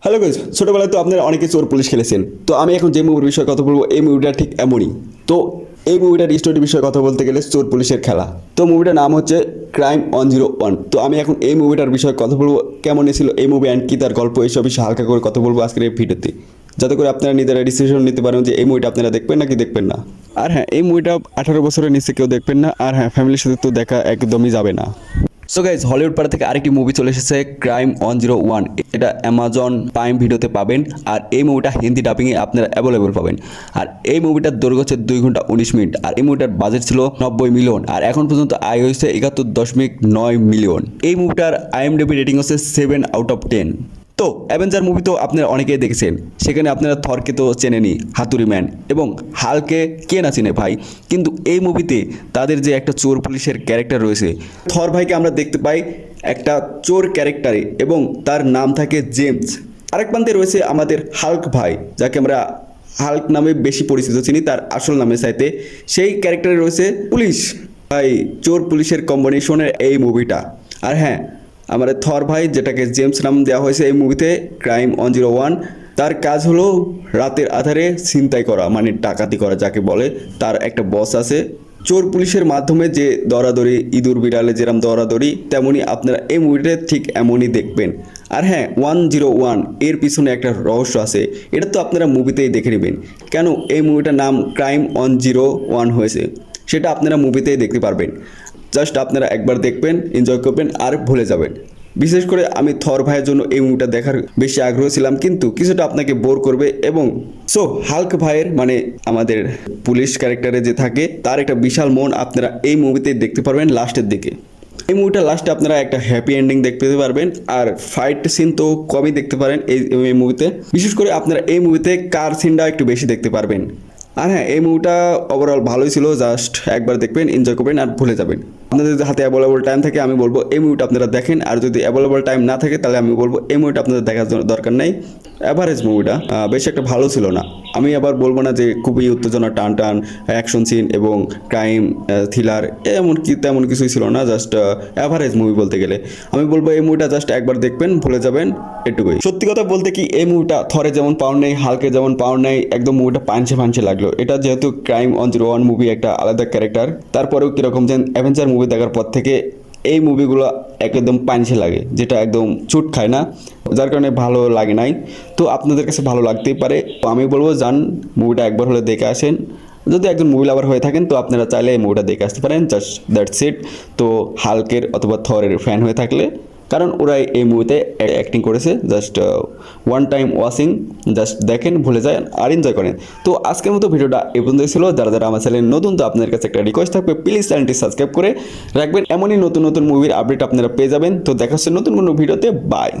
Hello guys, ছোটবেলায় তো আপনারা অনেকে চোর পুলিশ খেলেছেন। তো আমি এখন যে মুভির বিষয়ে কথা বলবো এই মুভিটা ঠিক এমনই। তো এই মুভিটার স্টোরি বিষয়ে কথা বলতে গেলে চোর পুলিশের খেলা। তো মুভিটার নাম হচ্ছে ক্রাইম 101। তো আমি এখন এই মুভিটার বিষয়ে কথা বলবো, কেমন ছিল এই মুভি অ্যান্ড কি তার গল্প, এইসব বিষয়ে হালকা করে কথা বলবো আজকের এই ভিডিওতে, যাতে করে আপনারা নিজেরা ডিসিশন নিতে পারেন যে এই মুভিটা আপনারা দেখবেন নাকি দেখবেন না। আর হ্যাঁ, এই মুভিটা 18 বছরের নিচে কেউ দেখবেন না। আর হ্যাঁ, ফ্যামিলির সাথে তো দেখা একদমই যাবে না। সো গাইজ, হলিউড পাড়া থেকে আরেকটি মুভি চলে এসেছে ক্রাইম 101। এটা অ্যামাজন প্রাইম ভিডিওতে পাবেন। আর এই মুভিটা হিন্দি ডাবিংয়ে আপনারা অ্যাভেলেবল পাবেন। আর এই মুভিটার দৈর্ঘ্য হচ্ছে 2 ঘন্টা 19 মিনিট। আর এই মুভিটার বাজেট ছিল 90 মিলিয়ন। আর এখন পর্যন্ত আয় হয়েছে 71.9 মিলিয়ন। এই মুভিটার IMDb রেটিং হচ্ছে 7/10। তো অ্যাভেঞ্জার মুভি তো আপনারা অনেকেই দেখেছেন, সেখানে আপনারা থরকে তো চেনেনি, হাতুড়ি ম্যান, এবং হালকে কে না চিনে ভাই। কিন্তু এই মুভিতে তাদের যে একটা চোর পুলিশের ক্যারেক্টার রয়েছে, থর ভাইকে আমরা দেখতে পাই একটা চোর ক্যারেক্টারে, এবং তার নাম থাকে জেমস। আরেক প্রান্তে রয়েছে আমাদের হাল্ক ভাই, যাকে আমরা হাল্ক নামে বেশি পরিচিত চিনি তার আসল নামের চাইতে। সেই ক্যারেক্টারে রয়েছে পুলিশ ভাই, চোর পুলিশের কম্বিনেশনের এই মুভিটা। আর হ্যাঁ, আমাদের থর ভাই, যেটাকে জেমস নাম দেওয়া হয়েছে এই মুভিতে ক্রাইম 101, তার কাজ হলো রাতের আধারে ছিনতাই করা, মানে ডাকাতি করা যাকে বলে। তার একটা বস আছে। চোর পুলিশের মাধ্যমে যে দৌড়াদৌড়ি, ইঁদুর বিড়ালে যেরকম দৌড়াদৌড়ি, তেমনই আপনারা এই মুভিটা ঠিক এমনই দেখবেন। আর হ্যাঁ, 101 এর পিছনে একটা রহস্য আছে, এটা তো আপনারা মুভিতেই দেখে নেবেন। কেন এই মুভিটার নাম ক্রাইম 101 হয়েছে সেটা আপনারা মুভিতেই দেখতে পারবেন। জাস্ট আপনারা একবার দেখবেন, এনজয় করবেন আর ভুলে যাবেন। বিশেষ করে আমি থর ভাইয়ের জন্য এই মুভিটা দেখার বেশি আগ্রহ ছিলাম, কিন্তু কিছুটা আপনাকে বোর করবে। এবং সো হাল্ক ভাইয়ের, মানে আমাদের পুলিশ ক্যারেক্টারে যে থাকে, তার একটা বিশাল মন আপনারা এই মুভিতে দেখতে পারবেন লাস্টের দিকে। এই মুভিটা লাস্টে আপনারা একটা হ্যাপি এন্ডিং দেখতে পারবেন। আর ফাইট সিন তো কমই দেখতে পারেন এই মুভিতে। বিশেষ করে আপনারা এই মুভিতে কার সিনটা একটু বেশি দেখতে পারবেন। আর হ্যাঁ, এই মুভিটা ওভারঅল ভালোই ছিল। জাস্ট একবার দেখবেন, এনজয় করবেন আর ভুলে যাবেন। আপনাদের যদি হাতে অ্যাভেলেবল টাইম থাকে আমি বলবো এই মুভিটা আপনারা দেখেন। আর যদি অ্যাভেলেবল টাইম না থাকে তাহলে আমি বলবো এই মুভিটা আপনাদের দেখার দরকার নেই। অ্যাভারেজ মুভিটা, বেশি একটা ভালো ছিল না। আমি আবার বলবো না যে খুবই উত্তেজনা, টান টান অ্যাকশন সিন এবং ক্রাইম থ্রিলার তেমন কিছুই ছিল না। জাস্ট অ্যাভারেজ মুভি বলতে গেলে আমি বলবো এই মুভিটা জাস্ট একবার দেখবেন, ভুলে যাবেন, এটুকুই। সত্যি কথা বলতে কি, এই মুভিটা থরে যেমন পাওয়ার নেই, হালকে যেমন পাওয়ার নেই, একদম মুভিটা পাঞ্চে লাগলো। এটা যেহেতু ক্রাইম 101 মুভি, একটা আলাদা ক্যারেক্টার, তারপরেও কীরকম যেন অ্যাভেঞ্জার মুভি দেখার পর থেকে এই মুভিগুলো একদম পাঞ্চে লাগে, যেটা একদম চুট খায় না, যার কারণে ভালো লাগে নাই। তো আপনাদের কাছে ভালো লাগতেই পারে। তো আমি বলবো যান, মুভিটা একবার হলে দেখে আসেন। যদি একজন মুভি লাভার হয়ে থাকেন তো আপনারা চাইলে এই মুভিটা দেখে আসতে পারেন। Just that's it. তো হাল্কের অথবা থরের ফ্যান হয়ে থাকলে, কারণ ওরাই এই মুভিতে অ্যাক্টিং করেছে, just one time watching, just দেখেন, ভুলে যায় আর এনজয় করেন। তো আজকের মতো ভিডিওটা এই পর্যন্তই ছিল। যারা আমার চ্যানেল নতুন, তো আপনাদের কাছে একটা রিকোয়েস্ট থাকবে, প্লিজ চ্যানেলটি সাবস্ক্রাইব করে রাখবেন। এমনই নতুন মুভির আপডেট আপনারা পেয়ে যাবেন। তো দেখা হচ্ছে নতুন কোনো ভিডিওতে। বাই।